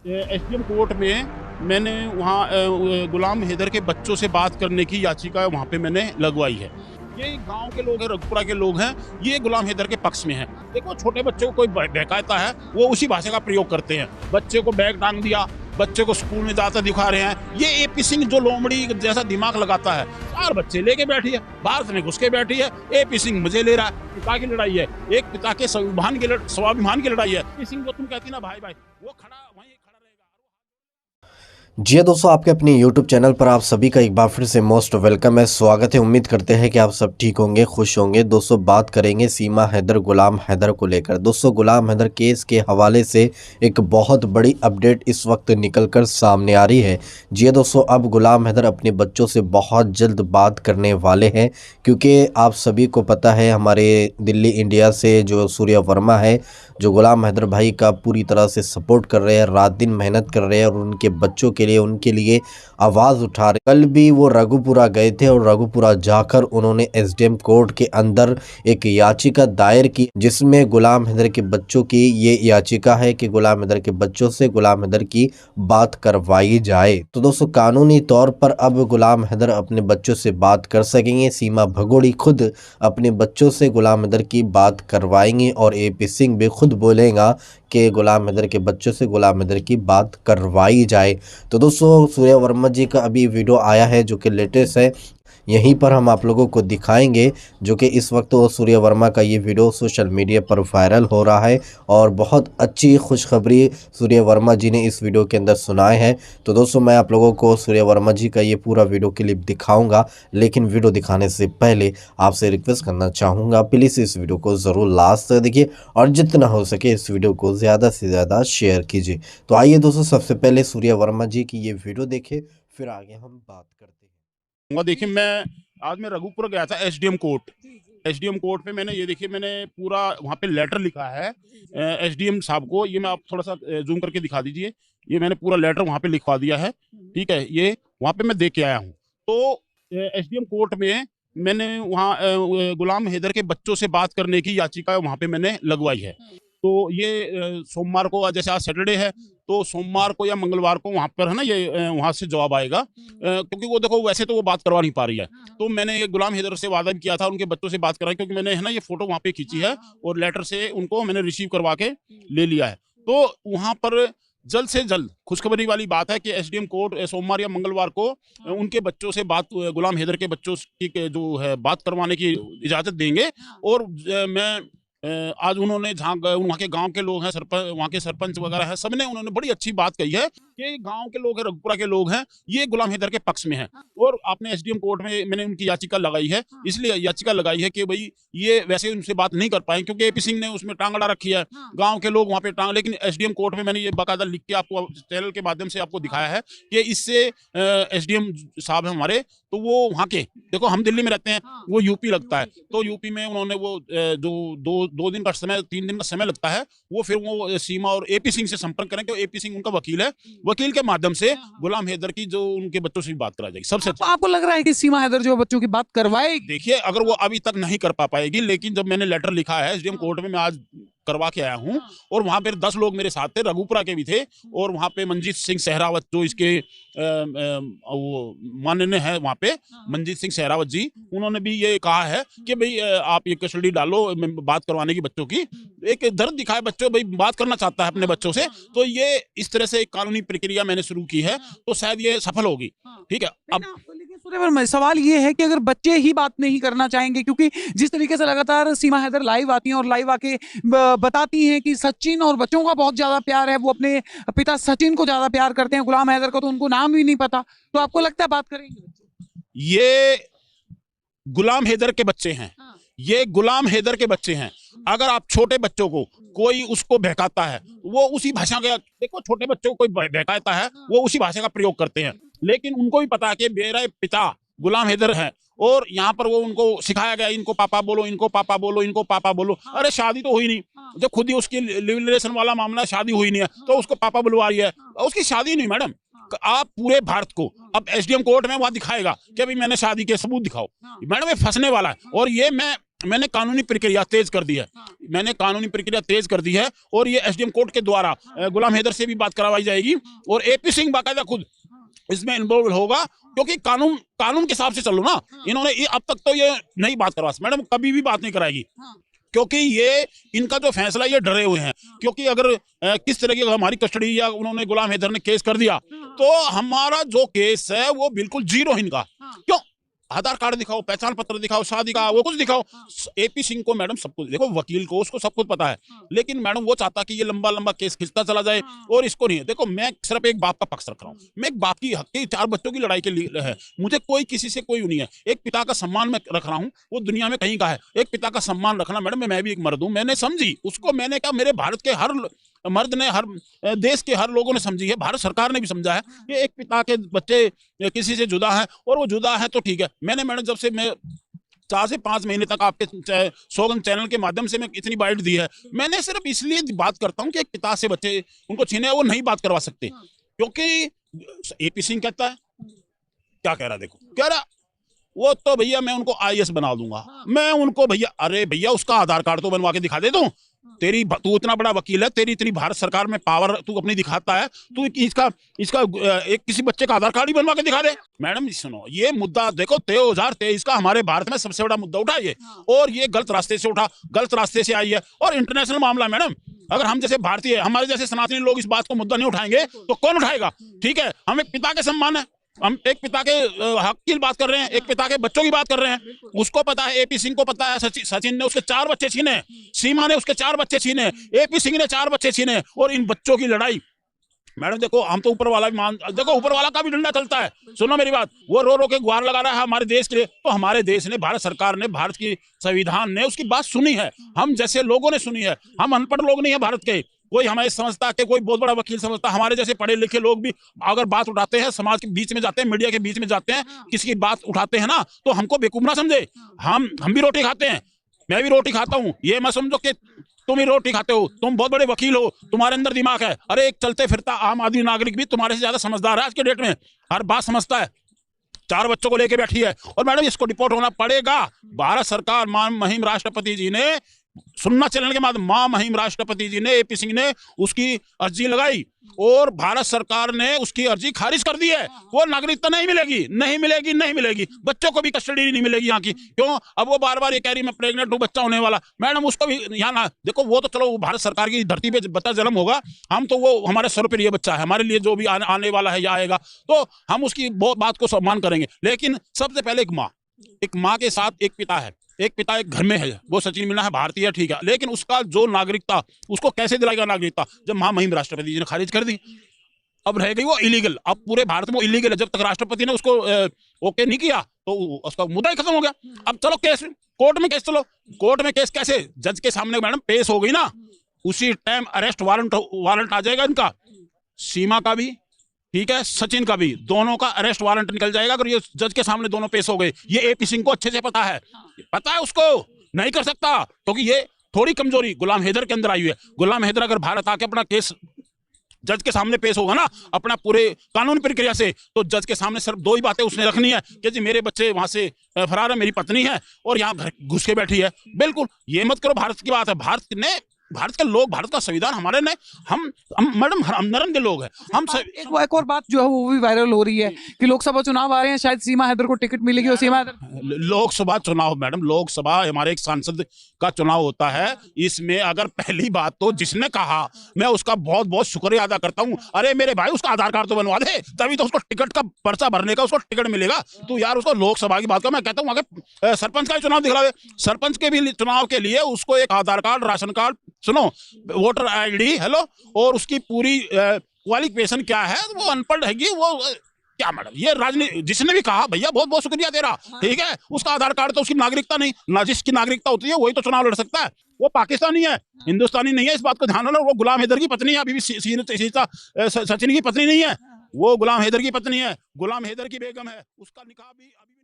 SDM court में मैंने वहाँ गुलाम हैदर के बच्चों से बात करने की याचिका वहाँ पे मैंने लगवाई है। ये गांव के लोग हैं, रघुपुरा के लोग हैं, ये गुलाम हैदर के पक्ष में हैं। देखो, छोटे बच्चे को कोई बहकाता है, वो उसी भाषा का प्रयोग करते हैं। बच्चे को बैग टांग दिया, बच्चे को स्कूल में जाता दिखा रहे हैं। ये एपी सिंह जो लोमड़ी जैसा दिमाग लगाता है, 4 बच्चे लेके बैठी है, भारत में घुस के बैठी है। एपी सिंह मुझे ले रहा है। पिता की लड़ाई है, एक पिता के स्वाभिमान की लड़ाई है। एपी सिंह जो तुम कहती ना भाई भाई, वो खड़ा वहीं खड़ा रहेगा। जी हाँ दोस्तों, आपके अपने YouTube चैनल पर आप सभी का एक बार फिर से मोस्ट वेलकम है, स्वागत है। उम्मीद करते हैं कि आप सब ठीक होंगे, खुश होंगे। दोस्तों, बात करेंगे सीमा हैदर, गुलाम हैदर को लेकर। दोस्तों, गुलाम हैदर केस के हवाले से एक बहुत बड़ी अपडेट इस वक्त निकलकर सामने आ रही है। जी हाँ दोस्तों, अब गुलाम हैदर अपने बच्चों से बहुत जल्द बात करने वाले हैं, क्योंकि आप सभी को पता है हमारे दिल्ली इंडिया से जो सूर्या वर्मा है, जो गुलाम हैदर भाई का पूरी तरह से सपोर्ट कर रहे हैं, रात दिन मेहनत कर रहे हैं और उनके बच्चों के लिए, उनके लिए आवाज़ उठा रहे। कल भी वो रघुपुरा गए थे और रघुपुरा जाकर उन्होंने एसडीएम कोर्ट के अंदर एक याचिका दायर की, जिसमें गुलाम हैदर के बच्चों की ये याचिका है कि गुलाम हैदर के बच्चों से गुलाम हैदर की बात करवाई जाए। तो दोस्तों, कानूनी तौर पर अब गुलाम हैदर अपने बच्चों से बात कर सकेंगे। सीमा भगोड़ी खुद अपने बच्चों से गुलाम हैदर की बात करवाएंगे और एपी सिंह भी खुद बोलेगा कि गुलाम हैदर के बच्चों से गुलाम हैदर की बात करवाई जाए। तो दोस्तों, सूर्या वर्मा जी का अभी वीडियो आया है जो कि लेटेस्ट है, यहीं पर हम आप लोगों को दिखाएंगे, जो कि इस वक्त सूर्या वर्मा का ये वीडियो सोशल मीडिया पर वायरल हो रहा है और बहुत अच्छी खुशखबरी सूर्या वर्मा जी ने इस वीडियो के अंदर सुनाए हैं। तो दोस्तों, मैं आप लोगों को सूर्या वर्मा जी का ये पूरा वीडियो क्लिप दिखाऊंगा, लेकिन वीडियो दिखाने से पहले आपसे रिक्वेस्ट करना चाहूँगा, प्लीज़ इस वीडियो को ज़रूर लास्ट तक देखिए और जितना हो सके इस वीडियो को ज़्यादा से ज़्यादा शेयर कीजिए। तो आइए दोस्तों, सबसे पहले सूर्या वर्मा जी की ये वीडियो देखें, फिर आगे हम बात करते हैं। देखिए, मैं रघुपुर गया था एसडीएम कोर्ट। एसडीएम कोर्ट पे मैंने ये देखिए, मैंने पूरा वहाँ पे लेटर लिखा है एसडीएम साहब को। ये मैं आप थोड़ा सा जूम करके दिखा दीजिए। ये मैंने पूरा लेटर वहाँ पे लिखवा दिया है, ठीक है। ये वहाँ पे मैं दे के आया हूँ। तो एसडीएम कोर्ट में मैंने वहाँ गुलाम हैदर के बच्चों से बात करने की याचिका वहाँ पे मैंने लगवाई है। तो ये सोमवार को, जैसे आज सैटरडे है, तो सोमवार को या मंगलवार को वहाँ पर है ना, ये वहाँ से जवाब आएगा। क्योंकि वो देखो, वैसे तो वो बात करवा नहीं पा रही है। तो मैंने ये गुलाम हैदर से वादा किया था उनके बच्चों से बात करा, क्योंकि मैंने है ना ये फोटो वहाँ पे खींची है और लेटर से उनको मैंने रिसीव करवा के ले लिया है। तो वहाँ पर जल्द से जल्द खुशखबरी वाली बात है कि एसडीएम कोर्ट सोमवार या मंगलवार को उनके बच्चों से बात, गुलाम हैदर के बच्चों की जो है बात करवाने की इजाज़त देंगे। और मैं आज उन्होंने, जहाँ वहाँ के गांव के लोग हैं, वहाँ के सरपंच वगैरह हैं, सबने उन्होंने बड़ी अच्छी बात कही है कि गांव के लोग हैं, रघुपुरा के लोग हैं, ये गुलाम हैदर के पक्ष में है। और आपने एसडीएम कोर्ट में मैंने उनकी याचिका लगाई है, इसलिए याचिका लगाई है कि भाई ये वैसे उनसे बात नहीं कर पाए, क्योंकि एपी सिंह ने उसमें टांग अड़ा रखी है, गाँव के लोग वहाँ पे टांग। लेकिन एसडीएम कोर्ट में मैंने ये बाकायदा लिख के आपको चैनल के माध्यम से आपको दिखाया है कि इससे एसडीएम साहब है हमारे, तो वो वहाँ के, देखो हम दिल्ली में रहते हैं, वो यूपी लगता है, तो यूपी में उन्होंने वो जो 2 दिन का समय, 3 दिन का समय लगता है, वो फिर वो सीमा और एपी सिंह से संपर्क करें, क्योंकि एपी सिंह उनका वकील है। वकील के माध्यम से गुलाम हैदर की जो उनके बच्चों से भी बात करा जाएगी। सबसे आपको लग रहा है कि सीमा हैदर जो बच्चों की बात करवाएगी? देखिए, अगर वो अभी तक नहीं कर पाएगी, लेकिन जब मैंने लेटर लिखा है एसडीएम कोर्ट में, मैं आज करवा के आया हूँ, और वहाँ पे 10 लोग मेरे साथ थे, रघुपुरा के भी थे, और वहाँ पे मंजीत सिंह सहरावत, जो इसके वो माननीय है वहाँ पे, मंजीत सिंह सहरावत जी, उन्होंने भी ये कहा है कि भाई आप ये कस्टडी डालो, बात करवाने की बच्चों की। एक दर्द दिखाए बच्चों, भाई बात करना चाहता है अपने बच्चों से, तो ये इस तरह से एक कानूनी प्रक्रिया मैंने शुरू की है, तो शायद ये सफल होगी, ठीक है। अब सवाल ये है कि अगर बच्चे ही बात नहीं करना चाहेंगे, क्योंकि जिस तरीके से लगातार सीमा हैदर लाइव आती हैं और लाइव आके बताती हैं कि सचिन और बच्चों का बहुत ज्यादा प्यार है, वो अपने पिता सचिन को ज्यादा प्यार करते हैं, गुलाम हैदर को तो उनको नाम ही नहीं पता, तो आपको लगता है बात करेंगे? ये गुलाम हैदर के बच्चे हैं, ये गुलाम हैदर के बच्चे हैं। अगर आप छोटे बच्चों को कोई उसको बहकाता है, वो उसी भाषा का, देखो छोटे बच्चों को कोई बहकाता है, वो उसी भाषा का प्रयोग करते हैं। लेकिन उनको भी पता है कि मेरा पिता गुलाम हैदर है, और यहाँ पर वो उनको सिखाया गया, इनको पापा बोलो, इनको पापा बोलो, इनको पापा बोलो। अरे शादी तो हुई नहीं, जो खुद ही उसकी लिव रिलेशन वाला मामला, शादी हुई नहीं है, तो उसको पापा बुलवा रही है, उसकी शादी नहीं मैडम। आप पूरे भारत को अब एसडीएम कोर्ट में वहां दिखाएगा कि भाई मैंने शादी के सबूत दिखाओ, मैडम ये फंसने वाला है। और ये मैं मैंने कानूनी प्रक्रिया तेज कर दी है। मैंने कानूनी प्रक्रिया तेज कर दी है और ये एसडीएम कोर्ट के द्वारा गुलाम हैदर से भी बात करवाई जाएगी और एपी सिंह बाकायदा खुद इसमें इन्वॉल्व होगा, क्योंकि कानून के हिसाब से चलो ना। इन्होंने अब तक तो ये नहीं बात करवा, मैडम कभी भी बात नहीं कराएगी, क्योंकि ये इनका जो फैसला ये डरे हुए हैं। क्योंकि अगर किस तरह की हमारी कस्टडी या उन्होंने गुलाम हैदर ने केस कर दिया तो हमारा जो केस है वो बिल्कुल जीरो इनका। क्यों? आधार कार्ड दिखाओ, पहचान पत्र दिखाओ, शादी का वो कुछ दिखाओ। एपी सिंह को मैडम सब कुछ देखो, वकील को उसको सब कुछ पता है, लेकिन मैडम वो चाहता कि ये लंबा लंबा केस खिंचता चला जाए और इसको नहीं। देखो मैं सिर्फ एक बाप का पक्ष रख रहा हूँ, मैं एक बाप की हक की 4 बच्चों की लड़ाई के लिए है, मुझे कोई किसी से कोई नहीं है। एक पिता का सम्मान मैं रख रहा हूँ, वो दुनिया में कहीं का है। एक पिता का सम्मान रखना मैडम, मैं भी एक मर्द हूँ, मैंने समझी उसको। मैंने कहा मेरे भारत के हर मर्द ने, हर देश के हर लोगों ने समझी है, भारत सरकार ने भी समझा है कि एक पिता के बच्चे किसी से जुदा है और वो जुदा है तो ठीक है। मैंने मैडम जब से मैं 4 से 5 महीने तक आपके सोगन चैनल के माध्यम से मैं इतनी बाइट दी है, मैंने सिर्फ इसलिए बात करता हूँ कि एक पिता से बच्चे उनको छीने वो नहीं बात करवा सकते, क्योंकि एपी सिंह कहता है, क्या कह रहा, देखो कह रहा वो तो भैया मैं उनको आईएएस बना दूंगा, मैं उनको भैया, अरे भैया उसका आधार कार्ड तो बनवा के दिखा दे तू। तू इतना बड़ा वकील है, तेरी इतनी भारत सरकार में पावर तू अपनी दिखाता है, तू इसका एक किसी बच्चे का आधार कार्ड ही बनवा के दिखा दे। मैडम सुनो, ये मुद्दा देखो 2023 का हमारे भारत में सबसे बड़ा मुद्दा उठा ये, और ये गलत रास्ते से उठा, गलत रास्ते से आई है और इंटरनेशनल मामला। मैडम अगर हम जैसे भारतीय, हमारे जैसे सनातनी लोग इस बात को मुद्दा नहीं उठाएंगे तो कौन उठाएगा? ठीक है, हम एक पिता के सम्मान है, हम एक पिता के हक की बात कर रहे हैं, एक पिता के बच्चों की बात कर रहे हैं। उसको पता है, एपी सिंह को पता है, सचिन ने उसके 4 बच्चे छीने, सीमा ने उसके 4 बच्चे छीने, एपी सिंह ने 4 बच्चे छीने, और इन बच्चों की लड़ाई मैडम देखो, हम तो ऊपर वाला भी देखो, ऊपर वाला का भी डंडा चलता है। सुनो मेरी बात, वो रो रो के गुहार लगा रहा है हमारे देश के लिए, तो हमारे देश ने, भारत सरकार ने, भारत की संविधान ने उसकी बात सुनी है, हम जैसे लोगों ने सुनी है। हम अनपढ़ लोग नहीं है भारत के, कोई हमें समझता कि कोई बहुत बड़ा वकील समझता, हमारे जैसे पढ़े लिखे लोग भी अगर बात उठाते हैं, समाज के बीच में जाते हैं, मीडिया के बीच में जाते हैं, किसी की बात उठाते हैं ना, तो हमको बेवकूफ ना समझे। हम भी रोटी खाते हैं, मैं भी रोटी खाता हूँ, ये मैं समझो कि तुम ही रोटी खाते हो, तुम बहुत बड़े वकील हो, तुम्हारे अंदर दिमाग है। अरे एक चलते फिरता आम आदमी नागरिक भी तुम्हारे से ज्यादा समझदार है आज के डेट में, हर बात समझता है। 4 बच्चों को लेके बैठी है, और मैडम इसको डिपोर्ट होना पड़ेगा। भारत सरकार, मान महिम राष्ट्रपति जी ने सुनना चैनल के बाद मां महिम राष्ट्रपति जी ने, एपी सिंह ने उसकी अर्जी लगाई और भारत सरकार ने उसकी अर्जी खारिज कर दी है। वो नागरिकता नहीं मिलेगी, नहीं मिलेगी, नहीं मिलेगी। बच्चों को भी कस्टडी नहीं मिलेगी यहाँ की। क्यों? अब वो बार बार ये कह रही मैं प्रेग्नेंट हूँ, बच्चा होने वाला। मैडम उसको भी यहाँ ना देखो, वो तो चलो भारत सरकार की धरती पे बच्चा जन्म होगा, हम तो वो हमारे सर पर ये बच्चा है, हमारे लिए जो भी आने वाला है या आएगा, तो हम उसकी बात को सम्मान करेंगे। लेकिन सबसे पहले एक माँ के साथ एक पिता है, एक पिता एक घर में है, वो सचिन मीना है, भारतीय है, ठीक है, लेकिन उसका जो नागरिकता, उसको कैसे दिलाएगा नागरिकता जब महामहिम राष्ट्रपति जी ने खारिज कर दी? अब रह गई वो इलीगल। अब पूरे भारत में इलीगल है, जब तक राष्ट्रपति ने उसको ओके नहीं किया तो उसका मुद्दा ही खत्म हो गया। अब चलो केस कोर्ट में, केस चलो कोर्ट में, केस कैसे? जज के सामने मैडम पेश हो गई ना, उसी टाइम अरेस्ट वारंट आ जाएगा इनका, सीमा का भी, ठीक है, सचिन का भी, दोनों का अरेस्ट वारंट निकल जाएगा अगर ये जज के सामने दोनों पेश हो गए। ये एपी सिंह को अच्छे से पता है उसको नहीं कर सकता, क्योंकि ये थोड़ी कमजोरी गुलाम हैदर के अंदर आई हुई है। गुलाम हैदर अगर भारत आके अपना केस जज के सामने पेश होगा ना, अपना पूरे कानून प्रक्रिया से, तो जज के सामने सिर्फ 2 ही बातें उसने रखनी है कि जी मेरे बच्चे वहां से फरार है, मेरी पत्नी है और यहाँ घर घुस के बैठी है। बिल्कुल ये मत करो, भारत की बात है, भारत के लोग, भारत का संविधान हमारे ने, हम मैडम हम नरम के लोग हैं। हम एक और बात जो है वो भी वायरल हो रही है कि लोकसभा चुनाव आ रहे हैं, शायद सीमा हैदर को टिकट मिलेगी, और सीमा हैदर लोकसभा चुनाव, मैडम लोकसभा हमारे एक सांसद का चुनाव होता है, इसमें अगर पहली बात तो जिसने कहा, मैं उसका बहुत बहुत शुक्रिया अदा करता हूँ। अरे मेरे भाई उसका आधार कार्ड तो बनवा दे, तभी तो उसको टिकट का पर्चा भरने का उसको टिकट मिलेगा। तो यार उसको लोकसभा की बात कर, मैं कहता हूँ आगे सरपंच का चुनाव दिखला दे, सरपंच के भी चुनाव के लिए उसको एक आधार कार्ड, राशन कार्ड, सुनो वोटर आईडी, हेलो, और उसकी पूरी क्वालिफिकेशन क्या है, वो अनपढ़ रहेगी वो क्या मैडम? ये राजनीति, जिसने भी कहा भैया बहुत बहुत शुक्रिया तेरा, ठीक है, उसका आधार कार्ड तो उसकी नागरिकता नहीं ना, जिसकी नागरिकता होती है वही तो चुनाव लड़ सकता है। वो पाकिस्तानी है, हिंदुस्तानी नहीं है, इस बात को ध्यान रखना। वो गुलाम हैदर की पत्नी है, अभी भी सचिन की पत्नी नहीं है, वो गुलाम हैदर की पत्नी है, गुलाम हैदर की बेगम है, उसका निकाह भी अभी